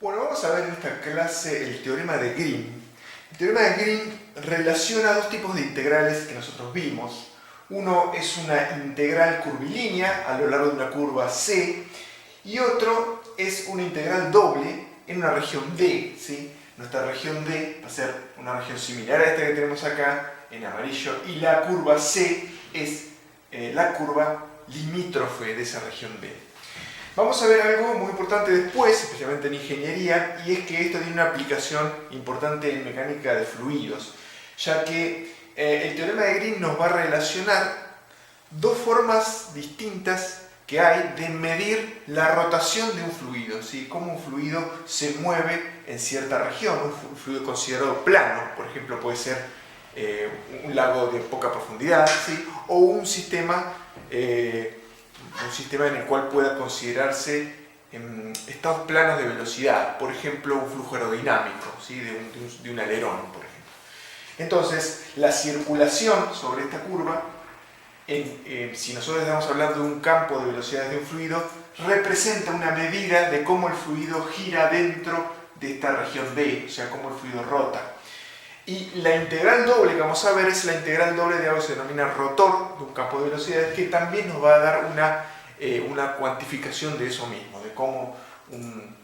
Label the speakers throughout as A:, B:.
A: Bueno, vamos a ver en esta clase el teorema de Green. El teorema de Green relaciona dos tipos de integrales que nosotros vimos. Uno es una integral curvilínea a lo largo de una curva C y otro es una integral doble en una región D, ¿sí? Nuestra región D va a ser una región similar a esta que tenemos acá en amarillo y la curva C es la curva limítrofe de esa región D. Vamos a ver algo muy importante después, especialmente en ingeniería, y es que esto tiene una aplicación importante en mecánica de fluidos, ya que el teorema de Green nos va a relacionar dos formas distintas que hay de medir la rotación de un fluido, ¿sí? Cómo un fluido se mueve en cierta región, un fluido considerado plano, por ejemplo, puede ser un lago de poca profundidad, ¿sí? O un sistema en el cual pueda considerarse estados planos de velocidad, por ejemplo un flujo aerodinámico, ¿sí? de un alerón, por ejemplo. Entonces, la circulación sobre esta curva, si nosotros estamos hablando de un campo de velocidades de un fluido, representa una medida de cómo el fluido gira dentro de esta región D, o sea, cómo el fluido rota. Y la integral doble que vamos a ver es la integral doble de algo que se denomina rotor de un campo de velocidades, que también nos va a dar una cuantificación de eso mismo, de cómo un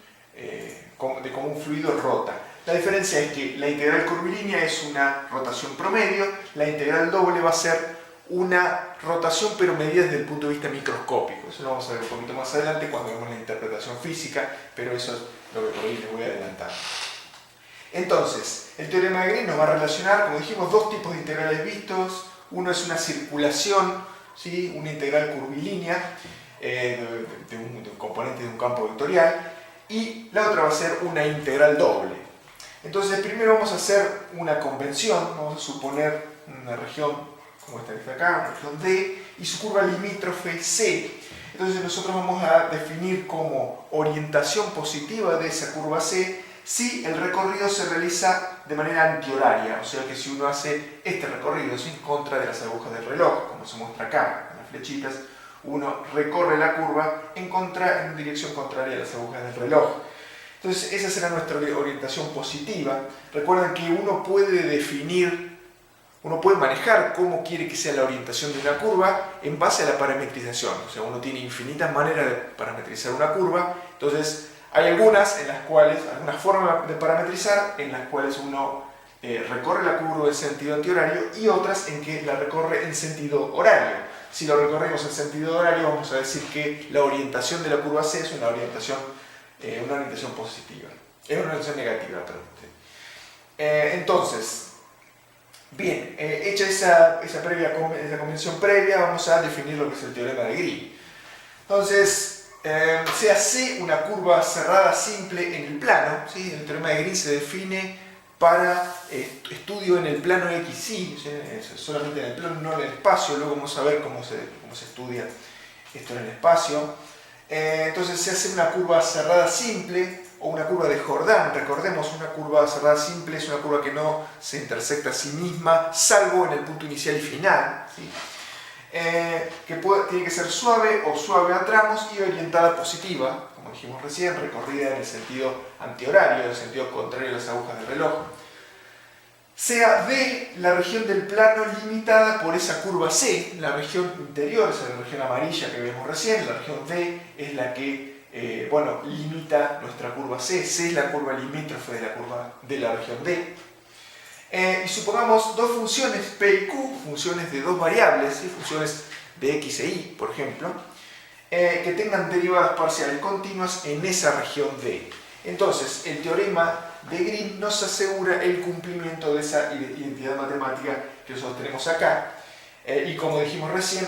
A: fluido rota. La diferencia es que la integral curvilínea es una rotación promedio, la integral doble va a ser una rotación pero medida desde el punto de vista microscópico. Eso lo vamos a ver un poquito más adelante cuando vemos la interpretación física, pero eso es lo que por hoy les voy a adelantar. Entonces, el teorema de Green nos va a relacionar, como dijimos, dos tipos de integrales vistos. Uno es una circulación, ¿sí? Una integral curvilínea de un componente de un campo vectorial, y la otra va a ser una integral doble. Entonces, primero vamos a hacer una convención, vamos a suponer una región como esta que está acá, una región D, y su curva limítrofe C. Entonces nosotros vamos a definir como orientación positiva de esa curva C si el recorrido se realiza de manera antihoraria, o sea que si uno hace este recorrido en contra de las agujas del reloj, como se muestra acá, en las flechitas, uno recorre la curva en dirección contraria a las agujas del reloj. Entonces esa será nuestra orientación positiva. Recuerden que uno puede manejar cómo quiere que sea la orientación de una curva en base a la parametrización, o sea, uno tiene infinitas maneras de parametrizar una curva. Entonces hay algunas formas de parametrizar en las cuales uno recorre la curva en sentido antihorario y otras en que la recorre en sentido horario. Si lo recorremos en sentido horario, vamos a decir que la orientación de la curva C es una orientación positiva. Es una orientación negativa, perdón. Entonces, bien, hecha esa convención previa, vamos a definir lo que es el teorema de Green. Entonces, sea C una curva cerrada simple en el plano, ¿sí? El teorema de Green se define para estudio en el plano XY, ¿sí? Solamente en el plano, no en el espacio. Luego vamos a ver cómo se estudia esto en el espacio. Entonces se hace una curva cerrada simple o una curva de Jordan. Recordemos, una curva cerrada simple es una curva que no se intersecta a sí misma, salvo en el punto inicial y final, ¿sí? Tiene que ser suave o suave a tramos y orientada positiva, como dijimos recién, recorrida en el sentido antihorario, en el sentido contrario a las agujas del reloj. Sea D la región del plano limitada por esa curva C, la región interior, esa es la región amarilla que vimos recién, la región D es la que limita nuestra curva C, C es la curva limítrofe de la región D. Y supongamos dos funciones P y Q, funciones de dos variables, ¿sí? Funciones de X e Y, por ejemplo, que tengan derivadas parciales continuas en esa región D. Entonces, el teorema de Green nos asegura el cumplimiento de esa identidad matemática que nosotros tenemos acá. Y como dijimos recién,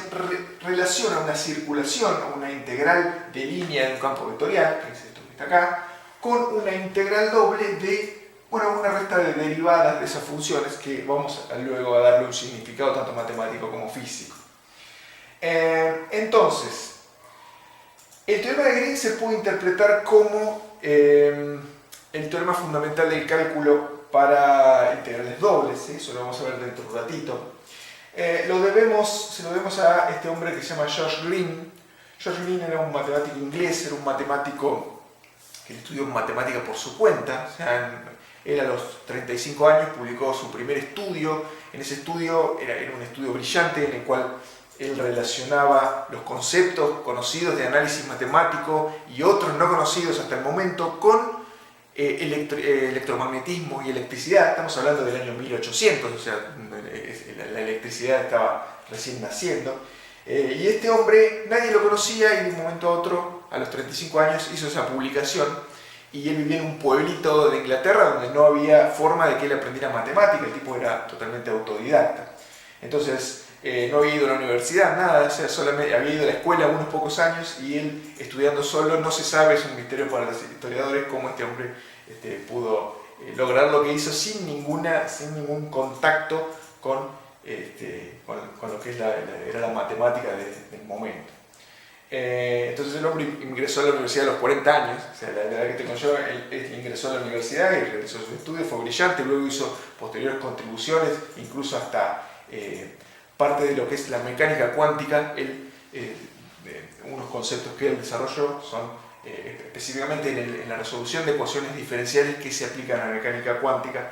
A: relaciona una circulación o una integral de línea de un campo vectorial, que es esto que está acá, con una integral doble de una resta de derivadas de esas funciones que vamos luego a darle un significado tanto matemático como físico. Entonces, el teorema de Green se puede interpretar como el teorema fundamental del cálculo para integrales dobles, ¿sí? Eso lo vamos a ver dentro de un ratito. Se lo debemos a este hombre que se llama George Green. George Green era un matemático inglés, era un matemático que él estudió matemática por su cuenta. O sea, él a los 35 años publicó su primer estudio. En ese estudio era un estudio brillante en el cual él relacionaba los conceptos conocidos de análisis matemático y otros no conocidos hasta el momento con electromagnetismo y electricidad. Estamos hablando del año 1800, o sea, la electricidad estaba recién naciendo. Y este hombre nadie lo conocía y de un momento a otro, a los 35 años, hizo esa publicación. Y él vivía en un pueblito de Inglaterra donde no había forma de que él aprendiera matemática. El tipo era totalmente autodidacta. Entonces, no había ido a la universidad, nada, o sea, solamente había ido a la escuela unos pocos años y él estudiando solo. No se sabe, es un misterio para los historiadores, cómo este hombre pudo lograr lo que hizo sin ningún contacto con lo que era la matemática del momento. Entonces el hombre ingresó a la universidad a los 40 años, o sea, la edad que tengo yo. Él ingresó a la universidad y realizó sus estudios, fue brillante. Luego hizo posteriores contribuciones, incluso hasta parte de lo que es la mecánica cuántica. Unos conceptos que él desarrolló son específicamente en la resolución de ecuaciones diferenciales que se aplican a la mecánica cuántica.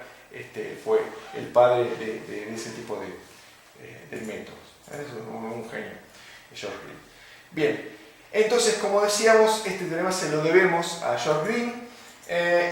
A: Fue el padre de ese tipo de métodos. Es un genio, George Green. Bien, entonces, como decíamos, este teorema se lo debemos a George Green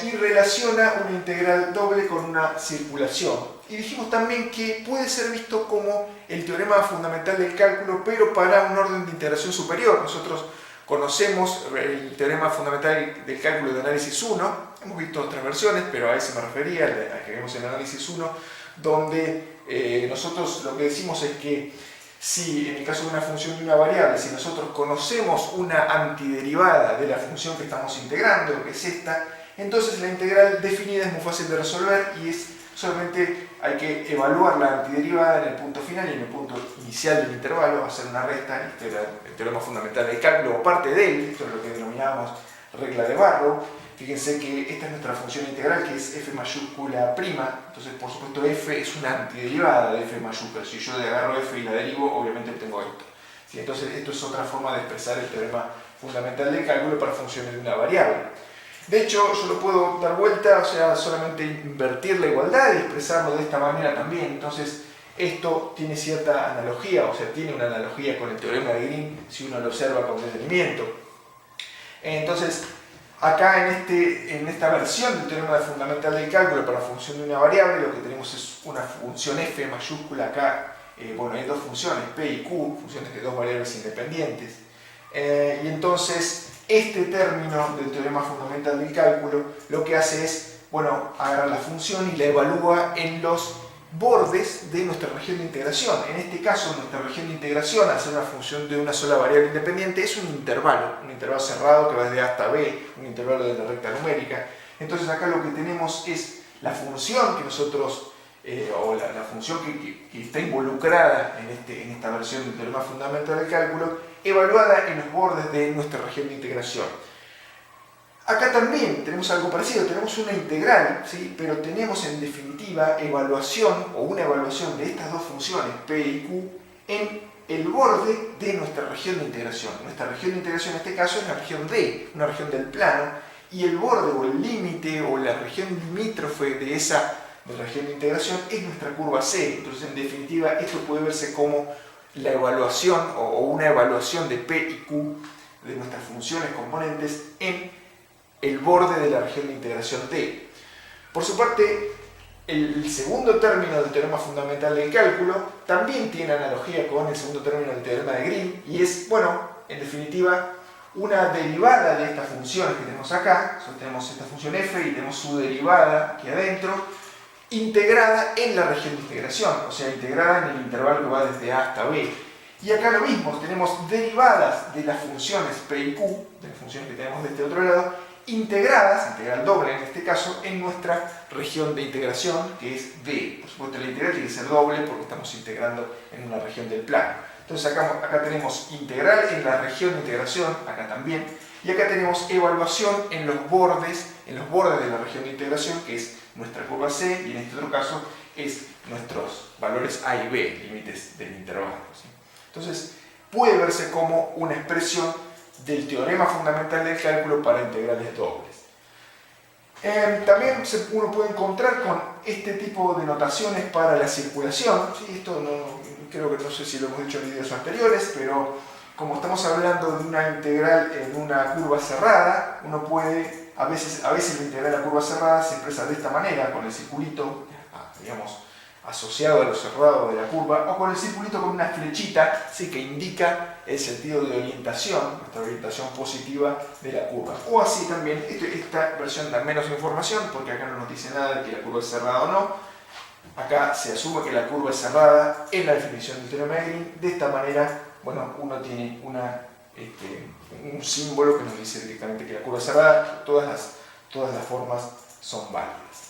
A: y relaciona una integral doble con una circulación. Y dijimos también que puede ser visto como el teorema fundamental del cálculo, pero para un orden de integración superior. Nosotros conocemos el teorema fundamental del cálculo de análisis 1, hemos visto otras versiones, pero a ese me refería, a que vemos en análisis 1, donde nosotros lo que decimos es que si en el caso de una función de una variable, si nosotros conocemos una antiderivada de la función que estamos integrando, que es esta, entonces la integral definida es muy fácil de resolver y solamente hay que evaluar la antiderivada en el punto final y en el punto inicial del intervalo, hacer una resta. Este era el teorema fundamental del cálculo, o parte de él. Esto es lo que denominamos regla de Barrow. Fíjense que esta es nuestra función integral, que es f mayúscula prima. Entonces, por supuesto, f es una antiderivada de f mayúscula. Si yo agarro f y la derivo, obviamente obtengo esto. ¿Sí? Entonces, esto es otra forma de expresar el teorema fundamental del cálculo para funciones de una variable. De hecho, yo lo puedo dar vuelta, o sea, solamente invertir la igualdad y expresarlo de esta manera también. Entonces, esto tiene cierta analogía, o sea, tiene una analogía con el teorema de Green si uno lo observa con detenimiento. Entonces, acá en esta versión del teorema fundamental del cálculo para función de una variable, lo que tenemos es una función f mayúscula acá. Bueno, hay dos funciones, p y q, funciones de dos variables independientes. Y entonces, este término del teorema fundamental del cálculo lo que hace es, bueno, agarrar la función y la evalúa en los bordes de nuestra región de integración. En este caso, nuestra región de integración, al ser una función de una sola variable independiente, es un intervalo cerrado que va desde A hasta B, un intervalo de la recta numérica. Entonces acá lo que tenemos es la función que nosotros, o la función que está involucrada en esta versión del teorema fundamental del cálculo, evaluada en los bordes de nuestra región de integración. Acá también tenemos algo parecido, tenemos una integral, ¿sí? Pero tenemos en definitiva evaluación o una evaluación de estas dos funciones, p y q, en el borde de nuestra región de integración. Nuestra región de integración en este caso es la región D, una región del plano, y el borde o el límite o la región limítrofe de esa región de integración es nuestra curva C. Entonces, en definitiva, esto puede verse como la evaluación o una evaluación de P y Q de nuestras funciones componentes en el borde de la región de integración D. Por su parte, el segundo término del teorema fundamental del cálculo también tiene analogía con el segundo término del teorema de Green y es, bueno, en definitiva, una derivada de estas funciones que tenemos acá. Tenemos esta función f y tenemos su derivada aquí adentro, integrada en la región de integración, o sea, integrada en el intervalo que va desde A hasta B. Y acá lo mismo, tenemos derivadas de las funciones P y Q, de las funciones que tenemos de este otro lado, integradas, integral doble en este caso, en nuestra región de integración, que es D. Por supuesto, la integral tiene que ser doble porque estamos integrando en una región del plano. Entonces acá tenemos integral en la región de integración, acá también, y acá tenemos evaluación en los bordes de la región de integración, que es nuestra curva C, y en este otro caso es nuestros valores A y B, límites del intervalo, ¿sí? Entonces, puede verse como una expresión del teorema fundamental del cálculo para integrales dobles. También uno puede encontrar con este tipo de notaciones para la circulación. ¿Sí? Esto creo que no sé si lo hemos dicho en videos anteriores, pero como estamos hablando de una integral en una curva cerrada, uno puede, a veces la integral de la curva cerrada se expresa de esta manera, con el circulito, digamos, asociado a lo cerrado de la curva, o con el circulito con una flechita, ¿sí? Que indica el sentido de orientación, nuestra orientación positiva de la curva. O así también, esta versión da menos información porque acá no nos dice nada de que la curva es cerrada o no. Acá se asume que la curva es cerrada en la definición del teorema de Green. De esta manera, bueno, uno tiene un símbolo que nos dice directamente que la curva es cerrada. Todas las formas son válidas.